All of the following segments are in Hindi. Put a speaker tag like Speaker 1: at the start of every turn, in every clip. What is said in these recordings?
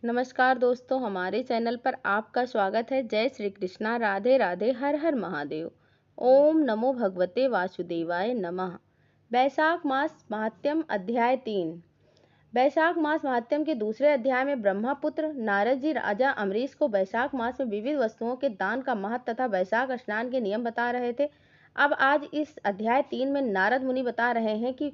Speaker 1: नमस्कार दोस्तों, हमारे चैनल पर आपका स्वागत है। जय श्री कृष्णा, राधे राधे, हर हर महादेव। ओम नमो भगवते वासुदेवाय नमः। वैशाख मास महात्म्य अध्याय 3। वैशाख मास महात्म्य के दूसरे अध्याय में ब्रह्मपुत्र नारद जी राजा अम्बरीश को वैशाख मास में विविध वस्तुओं के दान का महत्व तथा वैशाख स्नान के नियम बता रहे थे। अब आज इस अध्याय 3 में नारद मुनि बता रहे हैं कि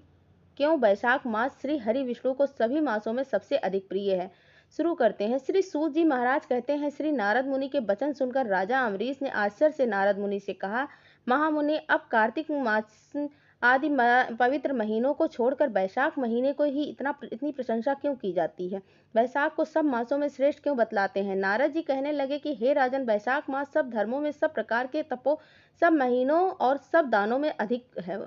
Speaker 1: क्यों वैशाख मास श्री हरि विष्णु को सभी मासों में सबसे अधिक प्रिय है। शुरू करते हैं। श्री सूत जी महाराज कहते हैं, श्री नारद मुनि के वचन सुनकर राजा अम्बरीश ने आश्चर्य से नारद मुनि से कहा, महामुनि, अब कार्तिक मास आदि पवित्र महीनों को छोड़कर वैशाख महीने को ही इतनी प्रशंसा क्यों की जाती है? वैशाख को सब मासों में श्रेष्ठ क्यों बतलाते हैं? नारद जी कहने लगे कि हे राजन, वैशाख मास सब धर्मों में, सब प्रकार के तपो, सब महीनों और सब दानों में अधिक है।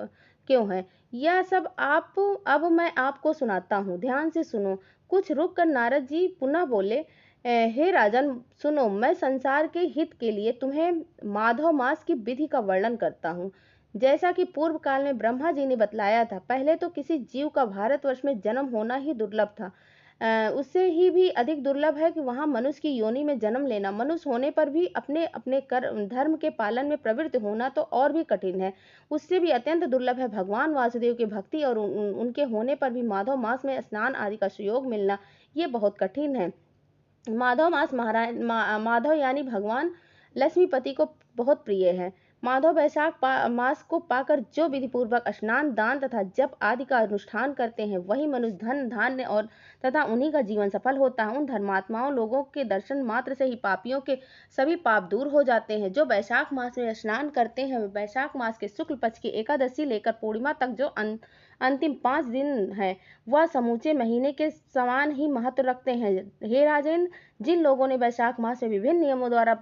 Speaker 1: क्यों है यह सब? आप अब मैं आपको सुनाता हूँ, ध्यान से सुनो। कुछ रुक कर नारद जी पुनः बोले, हे राजन सुनो, मैं संसार के हित के लिए तुम्हें माधव मास की विधि का वर्णन करता हूँ। जैसा कि पूर्व काल में ब्रह्मा जी ने बतलाया था, पहले तो किसी जीव का भारतवर्ष में जन्म होना ही दुर्लभ था। उससे ही भी अधिक दुर्लभ है कि वहाँ मनुष्य की योनि में जन्म लेना। मनुष्य होने पर भी अपने अपने कर्म धर्म के पालन में प्रवृत्त होना तो और भी कठिन है। उससे भी अत्यंत दुर्लभ है भगवान वासुदेव की भक्ति और उनके होने पर भी माधव मास में स्नान आदि का सुयोग मिलना, ये बहुत कठिन है। माधव मास माधव यानी भगवान लक्ष्मीपति को बहुत प्रिय है। माधव वैशाख मास को पाकर जो विधि पूर्वक स्नान, दान तथा जप आदि का अनुष्ठान करते हैं, वही मनुष्य धन धान्य और तथा उन्हीं का जीवन सफल होता है। उन धर्मात्माओं लोगों के दर्शन मात्र से ही पापियों के सभी पाप दूर हो जाते हैं। जो वैशाख मास में स्नान करते हैं, वैशाख मास के शुक्ल पक्ष की एकादशी लेकर पूर्णिमा तक जो अंतिम 5 दिन है, वह समूचे महीने के समान ही महत्व रखते हैं। हे राजेन, जिन लोगों ने वैशाख मास में विभिन्न नियमों द्वारा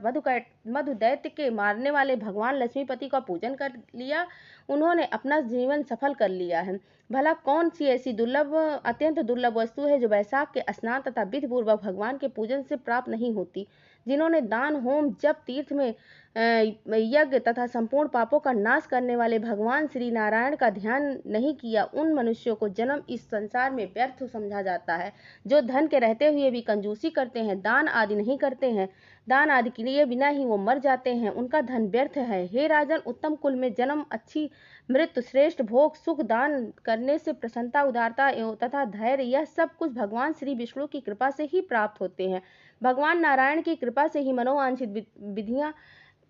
Speaker 1: मधु दैत्य के मारने वाले भगवान लक्ष्मीपति का पूजन कर लिया, उन्होंने अपना जीवन सफल कर लिया है। भला कौन सी ऐसी अत्यंत दुर्लभ वस्तु है जो वैशाख के स्नान तथा विधि पूर्वक भगवान के पूजन से प्राप्त नहीं होती? जिन्होंने दान, होम, जप, तीर्थ में यज्ञ तथा संपूर्ण पापों का नाश करने वाले भगवान श्री नारायण का ध्यान नहीं किया, उन मनुष्यों को जन्म इस संसार में व्यर्थ समझा जाता है। जो धन के रहते हुए भी कंजूसी करते हैं, दान आदि नहीं करते हैं, दान आदि के लिए बिना ही वो मर जाते हैं, उनका धन व्यर्थ है। हे राजन, उत्तम कुल में जन्म, अच्छी मृत्यु, श्रेष्ठ भोग, सुख, दान करने से प्रसन्नता, उदारता तथा धैर्य, यह सब कुछ भगवान श्री विष्णु की कृपा से ही प्राप्त होते हैं। भगवान नारायण की कृपा से ही मनोवांछित विधियां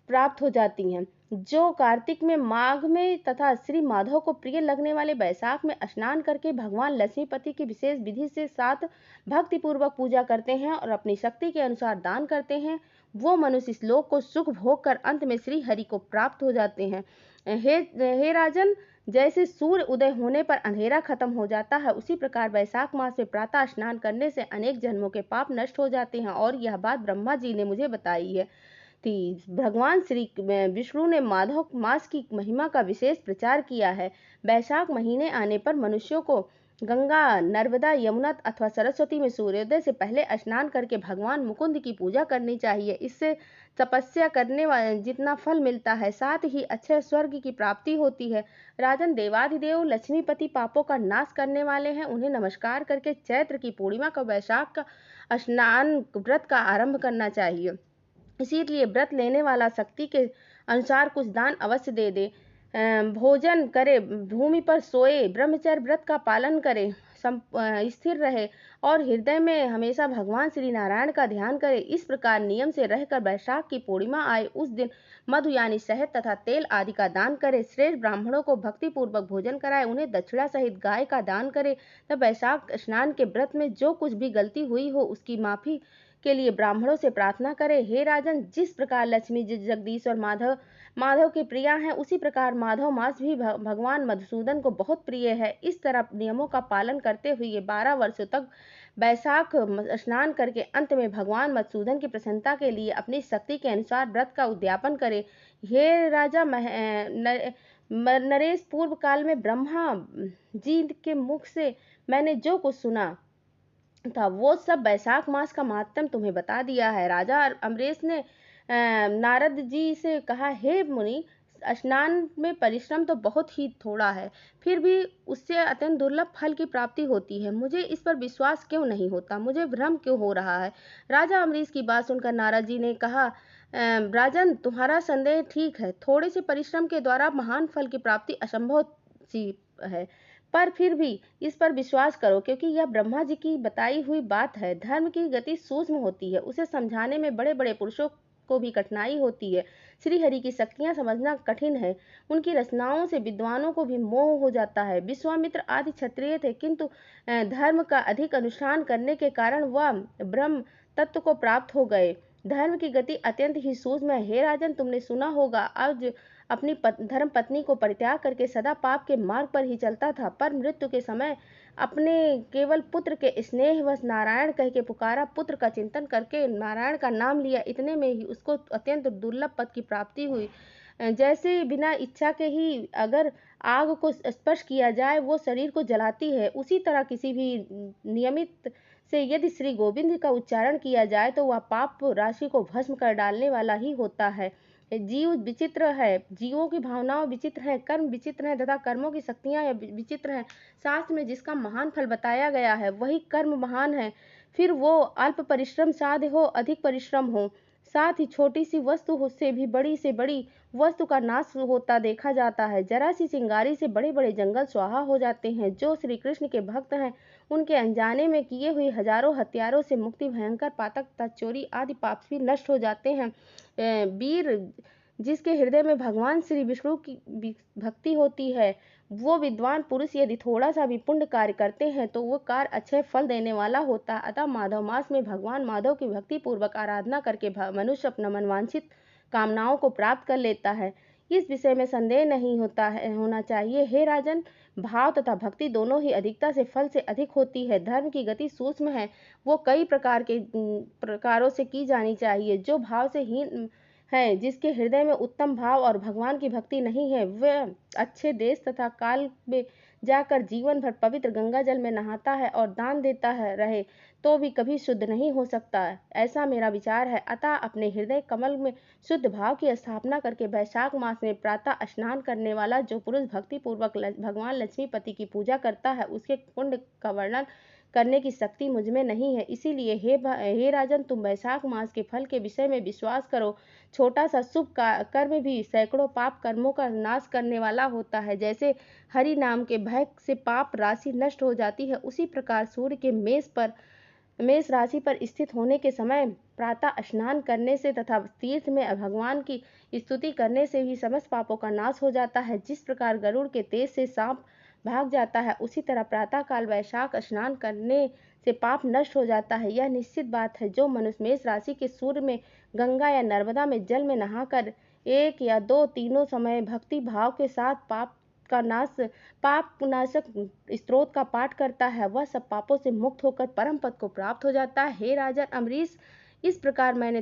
Speaker 1: प्राप्त हो जाती हैं। जो कार्तिक में, माघ में तथा श्री माधव को प्रिय लगने वाले वैशाख में स्नान करके भगवान लक्ष्मीपति की विशेष विधि से साथ भक्ति पूर्वक पूजा करते हैं और अपनी शक्ति के अनुसार दान करते हैं, वो मनुष्य इस लोक को सुख भोग कर अंत में श्री हरि को प्राप्त हो जाते हैं। हे राजन, जैसे सूर्य उदय होने पर अंधेरा खत्म हो जाता है, उसी प्रकार वैशाख मास में प्रातः स्नान करने से अनेक जन्मों के पाप नष्ट हो जाते हैं। और यह बात ब्रह्मा जी ने मुझे बताई है थी। भगवान श्री विष्णु ने माधव मास की महिमा का विशेष प्रचार किया है। वैशाख महीने आने पर मनुष्यों को गंगा, नर्मदा, यमुना अथवा सरस्वती में सूर्योदय से पहले स्नान करके भगवान मुकुंद की पूजा करनी चाहिए। इससे तपस्या करने वाले जितना फल मिलता है, साथ ही अच्छे स्वर्ग की प्राप्ति होती है। राजन, देवाधिदेव लक्ष्मीपति पापों का नाश करने वाले हैं। उन्हें नमस्कार करके चैत्र की पूर्णिमा का वैशाख का स्नान व्रत का आरंभ करना चाहिए। इसीलिए व्रत लेने वाला शक्ति के अनुसार कुछ दान अवश्य दे दे, भोजन करे, भूमि पर सोए, ब्रह्मचर्य व्रत का पालन करे, स्थिर रहे और हृदय में हमेशा भगवान श्री नारायण का ध्यान करे। इस प्रकार नियम से रहकर वैशाख की पूर्णिमा आए उस दिन मधु यानी शहद तथा तेल आदि का दान करे, श्रेष्ठ ब्राह्मणों को भक्ति पूर्वक भोजन कराए, उन्हें दक्षिणा सहित गाय का दान करे। तब वैशाख स्नान के व्रत में जो कुछ भी गलती हुई हो, उसकी माफी के लिए ब्राह्मणों से प्रार्थना करें। हे राजन, जिस प्रकार लक्ष्मी जी जगदीश और माधव के प्रिया हैं, उसी प्रकार माधव मास भी भगवान मधुसूदन को बहुत प्रिय है। इस तरह नियमों का पालन करते हुए 12 वर्षों तक वैशाख स्नान करके अंत में भगवान मधुसूदन की प्रसन्नता के लिए अपनी शक्ति के अनुसार व्रत का उद्यापन करे। हे राजा नरेश, पूर्व काल में ब्रह्मा जी के मुख से मैंने जो कुछ सुना था, वो सब वैशाख मास का महात्म तुम्हें बता दिया है। राजा अम्बरीश ने नारद जी से कहा, हे मुनि, स्नान में परिश्रम तो बहुत ही थोड़ा है, फिर भी उससे अत्यंत दुर्लभ फल की प्राप्ति होती है। मुझे इस पर विश्वास क्यों नहीं होता? मुझे भ्रम क्यों हो रहा है? राजा अम्बरीश की बात सुनकर नारद जी ने कहा, राजन, तुम्हारा संदेह ठीक है। थोड़े से परिश्रम के द्वारा महान फल की प्राप्ति असंभव सी है, पर फिर भी इस पर विश्वास करो, क्योंकि यह ब्रह्मा जी की बताई हुई बात है। धर्म की गति सूक्ष्म होती है, उसे समझाने में बड़े बड़े पुरुषों को भी कठिनाई होती है। श्री हरि की शक्तियां समझना कठिन है, उनकी रचनाओं से विद्वानों को भी मोह हो जाता है। विश्वामित्र आदि क्षत्रिय थे, किंतु धर्म का अधिक अनुष्ठान करने के कारण वह ब्रह्म तत्व को प्राप्त हो गए। धर्म की गति अत्यंत ही सूक्ष्म है। हे राजन, तुमने सुना होगा, आज अपनी धर्म पत्नी को परित्याग करके सदा पाप के मार्ग पर ही चलता था, पर मृत्यु के समय अपने केवल पुत्र के स्नेहवश नारायण कह के पुकारा। पुत्र का चिंतन करके नारायण का नाम लिया, इतने में ही उसको अत्यंत दुर्लभ पद की प्राप्ति हुई। जैसे बिना इच्छा के ही अगर आग को स्पर्श किया जाए वो शरीर को जलाती है, उसी तरह किसी भी नियमित से यदि श्री गोविंद का उच्चारण किया जाए तो वह पाप राशि को भस्म कर डालने वाला ही होता है। जीव विचित्र है, जीवों की भावनाओं विचित्र है, कर्म विचित्र है तथा कर्मों की शक्तियां विचित्र हैं। शास्त्र में जिसका महान फल बताया गया है वही कर्म महान है, फिर वो अल्प परिश्रम साध्य हो अधिक परिश्रम हो। साथ ही छोटी सी वस्तु से बड़ी वस्तु का नाश होता देखा जाता है। जरा सी चिंगारी से बड़े बड़े जंगल स्वाहा हो जाते हैं। जो श्री कृष्ण के भक्त हैं उनके अनजाने में किए हुए हजारों हत्यारों से मुक्ति, भयंकर पातक तथा चोरी आदि पाप भी नष्ट हो जाते हैं। वीर जिसके हृदय में भगवान श्री विष्णु की भक्ति होती है, वो विद्वान पुरुष यदि थोड़ा सा भी पुण्य कार्य करते हैं तो वो कार्य अच्छे फल देने वाला होता है। अतः माधव मास में भगवान माधव की भक्ति पूर्वक आराधना करके मनुष्य अपना मनवांछित कामनाओं को प्राप्त कर लेता है। इस विषय में संदेह नहीं होना चाहिए। हे राजन, भाव तथा भक्ति दोनों ही अधिकता से फल से अधिक होती है। धर्म की गति सूक्ष्म है, वो कई प्रकारों से की जानी चाहिए। जो भाव से हीन है, जिसके हृदय में उत्तम भाव और भगवान की भक्ति नहीं है, वह अच्छे देश तथा काल में जाकर जीवन भर पवित्र गंगा जल में नहाता है और दान देता है रहे तो भी कभी शुद्ध नहीं हो सकता। ऐसा मेरा विचार है। अतः अपने हृदय कमल में शुद्ध भाव की स्थापना करके वैशाख मास में प्रातः स्नान करने वाला जो पुरुष भक्ति पूर्वक भगवान लक्ष्मीपति की पूजा करता है, उसके पुण्य का वर्णन करने की शक्ति मुझ में नहीं है। इसीलिए हे राजन, तुम वैशाख मास के फल के विषय में विश्वास करो। छोटा सा शुभ कर्म भी सैकड़ों पाप कर्मों का नाश करने वाला होता है। जैसे हरि नाम के भय से पाप राशि नष्ट हो जाती है, उसी प्रकार सूर्य के मेष राशि पर स्थित होने के समय प्रातः स्नान करने से तथा तीर्थ में भगवान की स्तुति करने से भी समस्त पापों का नाश हो जाता है। जिस प्रकार गरुड़ के तेज से सांप भाग जाता है, उसी तरह प्रातः काल वैशाख स्नान करने से पाप नष्ट हो जाता है। यह निश्चित बात है। जो मनुष्य मेष राशि के सूर्य में, गंगा या नर्मदा में जल में नहाकर एक या दो तीनों समय भक्ति भाव के साथ पाप नाशक स्त्रोत का पाठ करता है, वह सब पापों से मुक्त होकर परम पद को प्राप्त हो जाता है। हे राजन अम्बरीश, इस प्रकार मैंने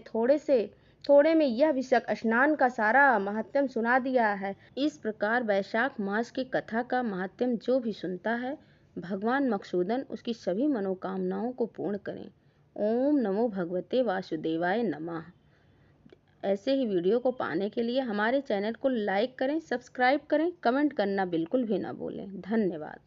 Speaker 1: थोड़े में यह विषक स्नान का सारा महात्म्य सुना दिया है। इस प्रकार वैशाख मास की कथा का महात्म्य जो भी सुनता है, भगवान मधुसूदन उसकी सभी मनोकामनाओं को पूर्ण करें। ओम नमो भगवते वासुदेवाय नमः। ऐसे ही वीडियो को पाने के लिए हमारे चैनल को लाइक करें, सब्सक्राइब करें, कमेंट करना बिल्कुल भी ना भूलें। धन्यवाद।